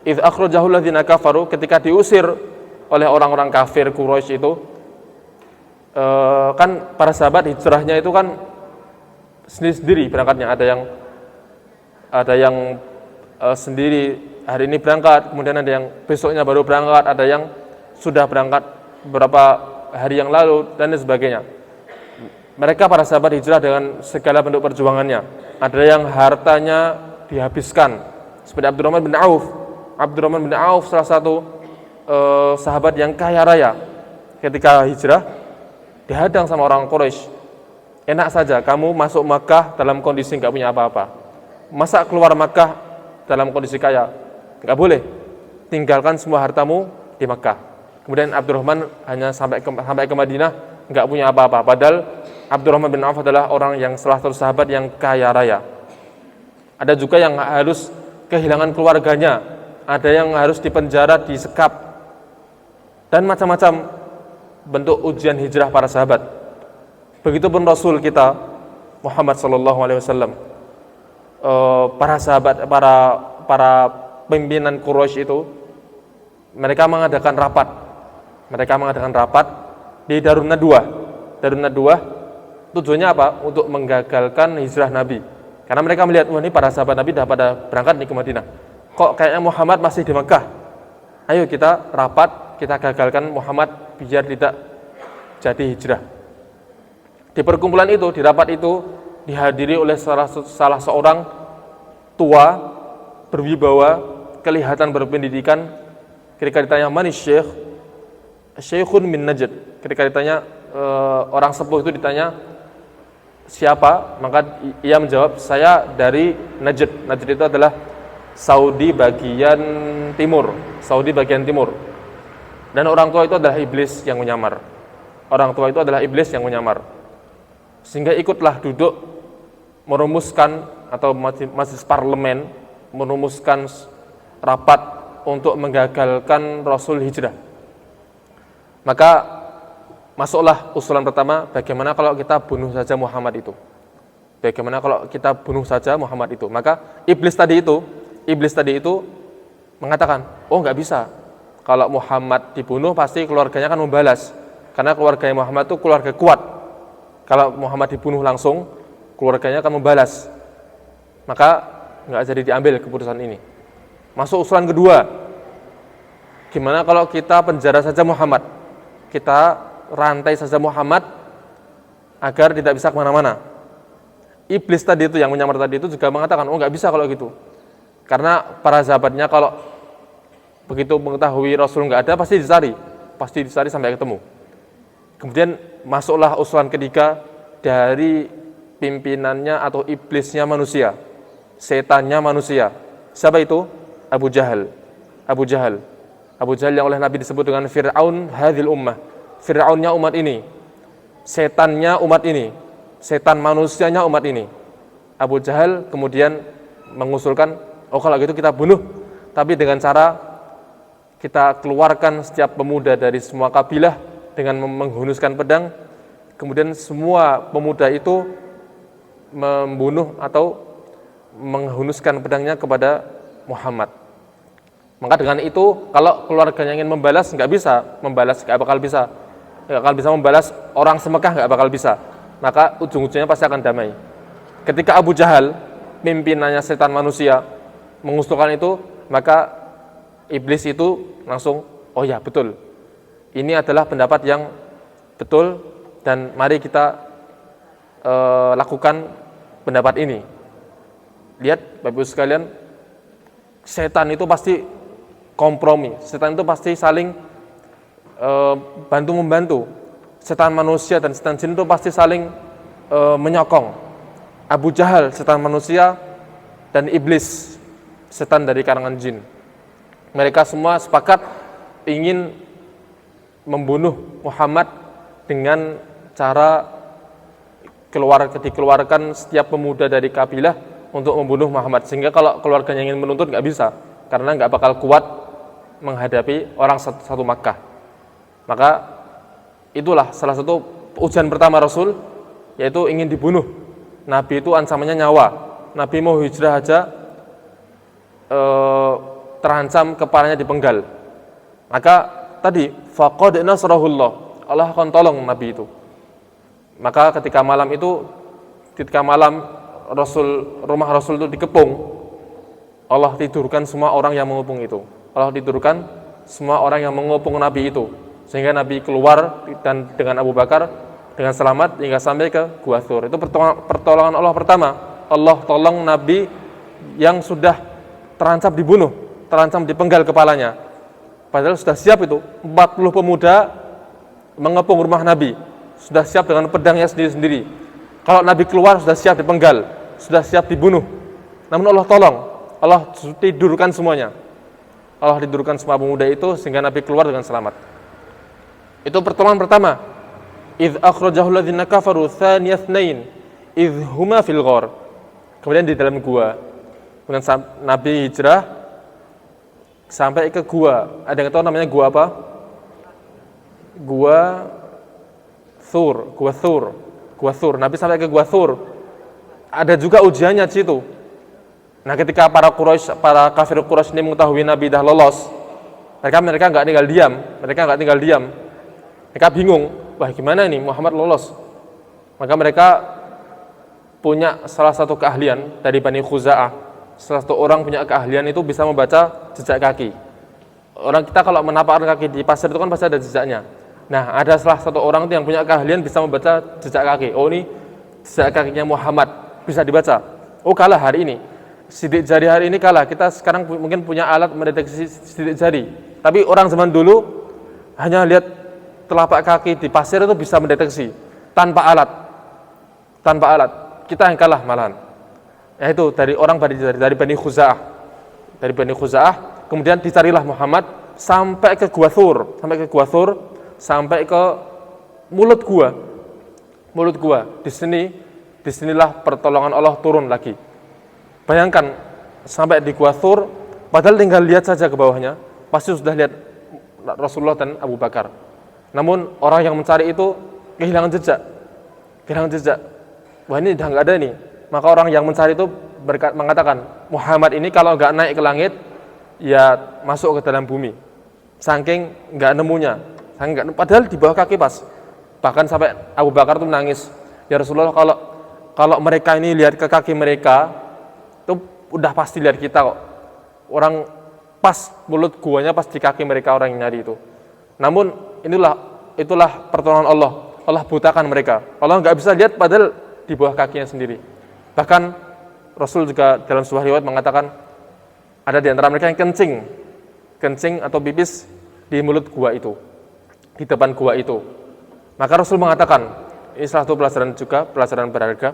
idz akhrajahul ladzina kafaru, ketika diusir oleh orang-orang kafir Quraisy itu, kan para sahabat hijrahnya itu kan sendiri-sendiri berangkatnya. Ada yang sendiri hari ini berangkat, kemudian ada yang besoknya baru berangkat, ada yang sudah berangkat beberapa hari yang lalu, dan sebagainya. Mereka para sahabat hijrah dengan segala bentuk perjuangannya. Ada yang hartanya dihabiskan, seperti Abdurrahman bin Auf salah satu sahabat yang kaya raya. Ketika hijrah dihadang sama orang Quraisy. Enak saja kamu masuk Makkah dalam kondisi nggak punya apa-apa. Masa keluar Makkah dalam kondisi kaya? Nggak boleh. Tinggalkan semua hartamu di Makkah. Kemudian Abdurrahman hanya sampai ke Madinah nggak punya apa-apa. Padahal Abdurrahman bin Auf adalah orang yang salah satu sahabat yang kaya raya. Ada juga yang harus kehilangan keluarganya. Ada yang harus dipenjara, disekap, dan macam-macam bentuk ujian hijrah para sahabat. Begitupun Rasul kita Muhammad SAW, para sahabat, para pimpinan Quraisy itu, mereka mengadakan rapat di Darun Nadwah. Darun Nadwah tujuannya apa? Untuk menggagalkan hijrah Nabi. Karena mereka melihat, wah ini para sahabat Nabi dah pada berangkat nih ke Madinah. Kok kayaknya Muhammad masih di Mekah? Ayo kita rapat, kita gagalkan Muhammad biar tidak jadi hijrah. Di perkumpulan itu, di rapat itu, dihadiri oleh salah seorang tua, berwibawa, kelihatan berpendidikan. Ketika ditanya, manis syekh? Syekhun min Najd. Ketika ditanya, orang sepuh itu ditanya, siapa? Maka ia menjawab, saya dari Najd. Najd itu adalah Saudi bagian timur. Dan orang tua itu adalah iblis yang menyamar. Sehingga ikutlah duduk merumuskan, atau majelis parlemen merumuskan rapat untuk menggagalkan Rasul hijrah. Maka masuklah usulan pertama, bagaimana kalau kita bunuh saja Muhammad itu. Maka iblis tadi itu mengatakan, oh nggak bisa. Kalau Muhammad dibunuh pasti keluarganya akan membalas. Karena keluarganya Muhammad itu keluarga kuat. Kalau Muhammad dibunuh langsung, keluarganya akan membalas. Maka nggak jadi diambil keputusan ini. Masuk usulan kedua, gimana kalau kita penjara saja Muhammad? Kita rantai saja Muhammad agar tidak bisa kemana-mana. Iblis tadi itu yang menyamar tadi itu juga mengatakan, oh nggak bisa kalau gitu. Karena para sahabatnya kalau begitu mengetahui Rasul nggak ada, pasti dicari sampai ketemu. Kemudian masuklah usulan ketiga dari pimpinannya atau iblisnya manusia, setannya manusia. Siapa itu? Abu Jahal yang oleh Nabi disebut dengan Fir'aun hadhil ummah. Fir'aunnya umat ini, setannya umat ini, setan manusianya umat ini. Abu Jahal kemudian mengusulkan, oh kalau gitu kita bunuh tapi dengan cara kita keluarkan setiap pemuda dari semua kabilah dengan menghunuskan pedang, kemudian semua pemuda itu membunuh atau menghunuskan pedangnya kepada Muhammad. Maka dengan itu, kalau keluarganya ingin membalas, nggak bakal bisa membalas orang se-Mekah, nggak bakal bisa. Maka ujung-ujungnya pasti akan damai. Ketika Abu Jahal, pimpinannya setan manusia, mengusulkan itu, maka iblis itu langsung, oh ya betul, ini adalah pendapat yang betul, dan mari kita lakukan pendapat ini. Lihat Bapak Ibu sekalian, setan itu pasti kompromi, setan itu pasti saling bantu-membantu. Setan manusia dan setan jin itu pasti saling menyokong. Abu Jahal setan manusia dan iblis setan dari kalangan jin. Mereka semua sepakat ingin membunuh Muhammad dengan cara dikeluarkan setiap pemuda dari kabilah untuk membunuh Muhammad, sehingga kalau keluarganya ingin menuntut nggak bisa, karena nggak bakal kuat menghadapi orang satu Makkah. Maka itulah salah satu ujian pertama Rasul, yaitu ingin dibunuh. Nabi itu ancamannya nyawa. Nabi mau hijrah aja terancam kepalanya dipenggal. Maka tadi faqad nasrahullah, Allah akan tolong Nabi itu. Maka ketika malam rumah Rasul itu dikepung, Allah tidurkan semua orang yang mengepung itu. Allah tidurkan semua orang yang mengepung Nabi itu, sehingga Nabi keluar dan dengan Abu Bakar dengan selamat hingga sampai ke Gua Tsur. Itu pertolongan Allah pertama. Allah tolong Nabi yang sudah terancam dibunuh, terancam dipenggal kepalanya. Padahal sudah siap itu, 40 pemuda mengepung rumah Nabi, sudah siap dengan pedangnya sendiri-sendiri. Kalau Nabi keluar sudah siap dipenggal, sudah siap dibunuh. Namun Allah tolong, Allah tidurkan semuanya. Allah tidurkan semua pemuda itu sehingga Nabi keluar dengan selamat. Itu pertolongan pertama. Idz akhrajahu alladziina kafaru tsaniya tsnain idz huma fil ghar. Kemudian di dalam gua. Kemudian Nabi hijrah sampai ke gua. Ada yang tahu namanya gua apa? Gua Tsur. Nabi sampai ke Gua Tsur. Ada juga ujiannya di situ. Nah, ketika para kafir Quraisy ini mengetahui Nabi dah lolos, mereka nggak tinggal diam. Mereka bingung, wah gimana ini Muhammad lolos? Maka mereka punya salah satu keahlian dari Bani Khuza'ah. Salah satu orang punya keahlian itu bisa membaca jejak kaki. Orang kita kalau menapakkan kaki di pasir itu kan pasti ada jejaknya. Nah, ada salah satu orang itu yang punya keahlian bisa membaca jejak kaki. Oh, ini jejak kakinya Muhammad, bisa dibaca. Oh, kalah hari ini. Sidik jari hari ini kalah. Kita sekarang mungkin punya alat mendeteksi sidik jari. Tapi orang zaman dulu hanya lihat telapak kaki di pasir itu bisa mendeteksi tanpa alat. Kita yang kalah malahan. Yaitu dari Bani Khuza'ah. Dari Bani Khuza'ah, kemudian dicarilah Muhammad sampai ke Gua Tsur, sampai ke mulut gua. Disinilah pertolongan Allah turun lagi. Bayangkan sampai di Gua Tsur, padahal tinggal lihat saja ke bawahnya, pasti sudah lihat Rasulullah dan Abu Bakar. Namun orang yang mencari itu kehilangan jejak. Wah, ini udah nggak ada nih. Maka orang yang mencari itu mengatakan, Muhammad ini kalau nggak naik ke langit, ya masuk ke dalam bumi. Saking nggak nemunya. Padahal di bawah kaki pas. Bahkan sampai Abu Bakar tuh menangis. Ya Rasulullah, kalau mereka ini lihat ke kaki mereka, itu udah pasti lihat kita kok. Orang pas mulut guanya pas di kaki mereka orang yang nyari itu. Namun itulah pertolongan Allah. Allah butakan mereka. Allah nggak bisa lihat padahal di bawah kakinya sendiri. Bahkan Rasul juga dalam sebuah riwayat mengatakan ada di antara mereka yang kencing atau pipis di mulut gua itu, di depan gua itu. Maka Rasul mengatakan, ini salah satu pelajaran berharga.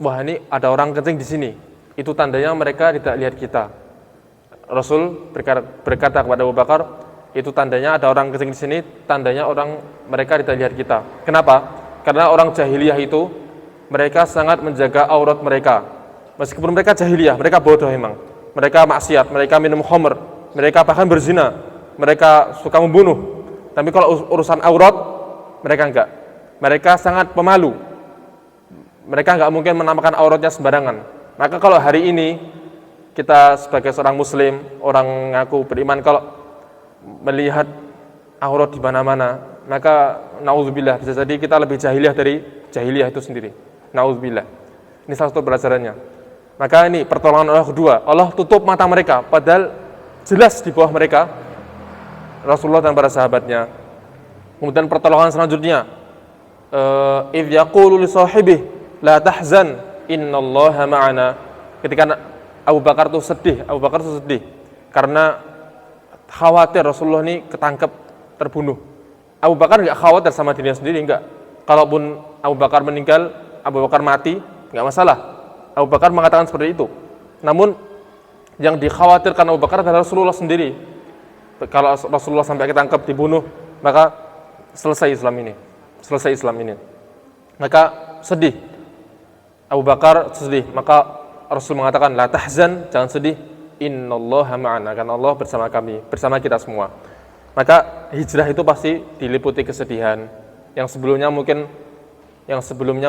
Wah, ini ada orang kencing di sini. Itu tandanya mereka tidak lihat kita. Rasul berkata kepada Abu Bakar, itu tandanya ada orang kencing di sini, tandanya mereka tidak lihat kita. Kenapa? Karena orang jahiliyah itu mereka sangat menjaga aurat mereka. Meskipun mereka jahiliyah, mereka bodoh memang. mereka maksiat, mereka minum khamr, mereka bahkan berzina, mereka suka membunuh. Tapi kalau urusan aurat, mereka enggak. Mereka sangat pemalu. Mereka enggak mungkin menamakan auratnya sembarangan. Maka kalau hari ini kita sebagai seorang muslim, orang ngaku beriman, kalau melihat aurat di mana-mana, maka naudzubillah, bisa jadi kita lebih jahiliyah dari jahiliyah itu sendiri. Naudzubillah. Ini salah satu pelajarannya. Maka ini pertolongan Allah kedua. Allah tutup mata mereka, padahal jelas di bawah mereka Rasulullah dan para sahabatnya. Kemudian pertolongan selanjutnya, idz yaqulu li sahibihi la tahzan innallaha ma'ana. Ketika Abu Bakar itu sedih karena khawatir Rasulullah ini ketangkep, terbunuh. Abu Bakar enggak khawatir sama dirinya sendiri, enggak. Kalaupun Abu Bakar meninggal, Abu Bakar mati, enggak masalah. Abu Bakar mengatakan seperti itu. Namun yang dikhawatirkan Abu Bakar adalah Rasulullah sendiri. Kalau Rasulullah sampai ketangkep, dibunuh, maka selesai Islam ini. Maka sedih. Abu Bakar sedih. Maka Rasul mengatakan, la tahzan, jangan sedih. Innallaha ma'ana, karena Allah bersama kami, bersama kita semua. Maka hijrah itu pasti diliputi kesedihan. Yang sebelumnya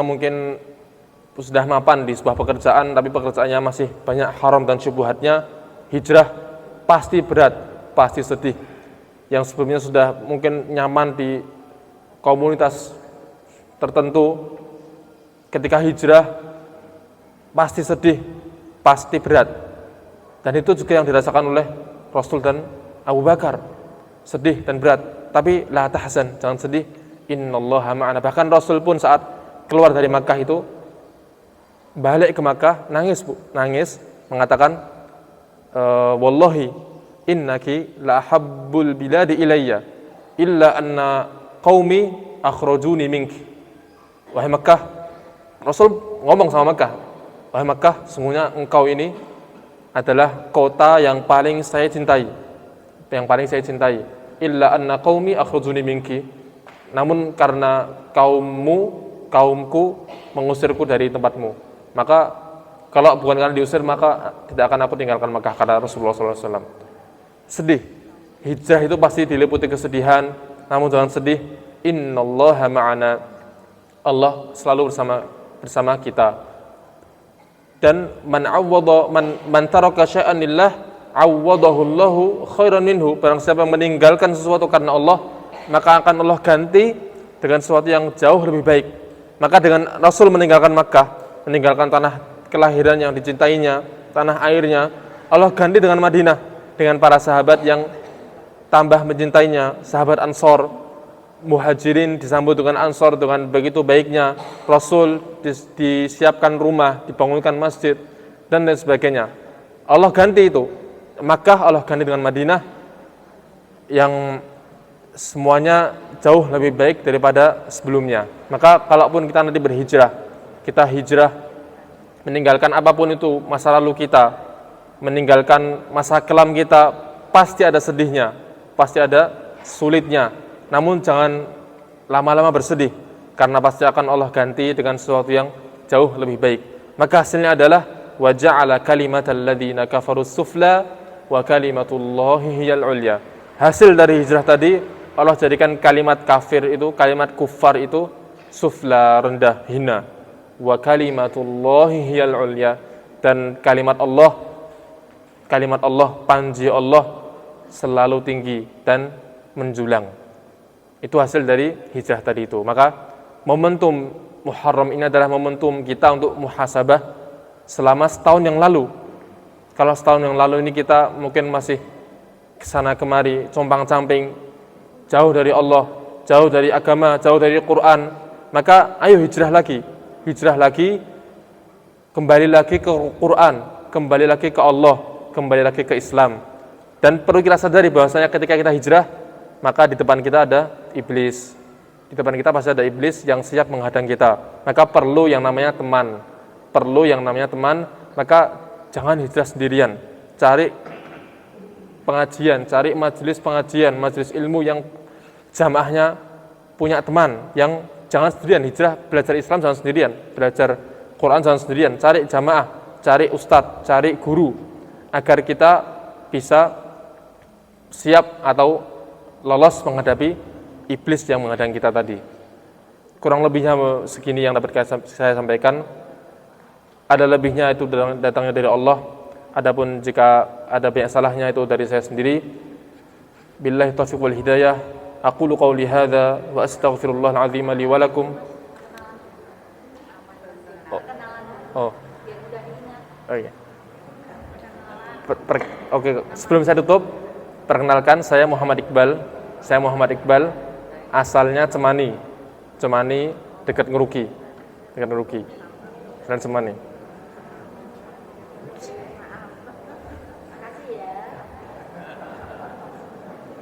mungkin sudah mapan di sebuah pekerjaan, tapi pekerjaannya masih banyak haram dan syubhatnya. Hijrah pasti berat, pasti sedih. Yang sebelumnya sudah mungkin nyaman di komunitas tertentu, ketika hijrah pasti sedih, pasti berat. Dan itu juga yang dirasakan oleh Rasul dan Abu Bakar, sedih dan berat. Tapi la tahzan, jangan sedih, innallaha ma'ana. Bahkan Rasul pun saat keluar dari Makkah itu, balik ke Makkah, nangis mengatakan, wallahi innaki la habbul biladi ilayya illa anna qaumi akhrajuni minki. Wahai Makkah, Rasul ngomong sama Makkah, wahai Makkah, sesungguhnya engkau ini adalah kota yang paling saya cintai, illa anna qaumi akhrajuni minki. Namun karena kaumku mengusirku dari tempatmu, maka kalau bukan karena diusir, maka tidak akan aku tinggalkan Makkah, kata Rasulullah SAW. Sedih. Hijrah itu pasti diliputi kesedihan, namun jangan sedih. Innallaha ma'ana. Allah selalu bersama kita. Dan man taraka syai'an lillah awwadahu Allahu khairan minhu. Barang siapa yang meninggalkan sesuatu karena Allah, maka akan Allah ganti dengan sesuatu yang jauh lebih baik. Maka dengan Rasul meninggalkan Makkah, meninggalkan tanah kelahiran yang dicintainya, tanah airnya, Allah ganti dengan Madinah, dengan para sahabat yang tambah mencintainya, sahabat Ansor. Muhajirin disambut dengan Ansor dengan begitu baiknya. Rasul disiapkan rumah, dibangunkan masjid, dan lain sebagainya. Allah ganti itu. Makkah Allah ganti dengan Madinah yang semuanya jauh lebih baik daripada sebelumnya. Maka kalaupun kita nanti berhijrah, kita hijrah meninggalkan apapun itu masa lalu kita, meninggalkan masa kelam kita, pasti ada sedihnya, pasti ada sulitnya. Namun jangan lama-lama bersedih, karena pasti akan Allah ganti dengan sesuatu yang jauh lebih baik. Maka hasilnya adalah wa ja'ala kalimatal ladzina kafaru sufla wa kalimatullahi hiyal ulya. Hasil dari hijrah tadi, Allah jadikan kalimat kafir itu, kalimat kufar itu sufla, rendah, hina. Wa kalimatullahi hiyal ulya, dan kalimat Allah, panji Allah selalu tinggi dan menjulang. Itu hasil dari hijrah tadi itu. Maka momentum Muharram ini adalah momentum kita untuk muhasabah selama setahun yang lalu. Kalau setahun yang lalu ini kita mungkin masih kesana kemari, compang-camping, jauh dari Allah, jauh dari agama, jauh dari Quran, maka ayo hijrah lagi, kembali lagi ke Quran, kembali lagi ke Allah, kembali lagi ke Islam. Dan perlu kita sadari bahwasanya ketika kita hijrah, maka di depan kita ada iblis. Di depan kita pasti ada iblis yang siap menghadang kita. Maka perlu yang namanya teman. Maka jangan hijrah sendirian. Cari pengajian, cari majelis pengajian, majelis ilmu yang jamaahnya punya teman. Yang jangan sendirian hijrah, belajar Islam jangan sendirian, belajar Quran jangan sendirian. Cari jamaah, cari ustadz, cari guru agar kita bisa siap atau lolos menghadapi iblis yang menghadang kita tadi. Kurang lebihnya segini yang dapat saya sampaikan. Ada lebihnya itu datangnya dari Allah. Adapun jika ada banyak salahnya itu dari saya sendiri. Billahi taufiq wal hidayah. Aqulu qawli hadza wa astaghfirullahal azim li wa lakum. Iya. Oke, sebelum saya tutup, perkenalkan saya Muhammad Iqbal. Saya Muhammad Iqbal, asalnya Cemani dekat Ngeruki. Dan Cemani.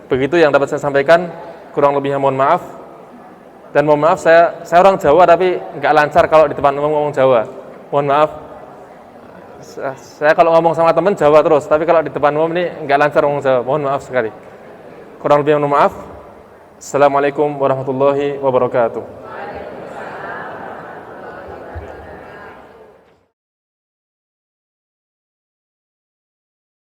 Begitu yang dapat saya sampaikan, kurang lebihnya mohon maaf. Dan mohon maaf saya orang Jawa tapi nggak lancar kalau di depan ngomong Jawa. Mohon maaf. Saya kalau ngomong sama teman Jawa terus, tapi kalau di depan umum ini nggak lancar ngomong Jawa. Mohon maaf sekali. Kurang lebih mohon maaf. Assalamualaikum warahmatullahi wabarakatuh.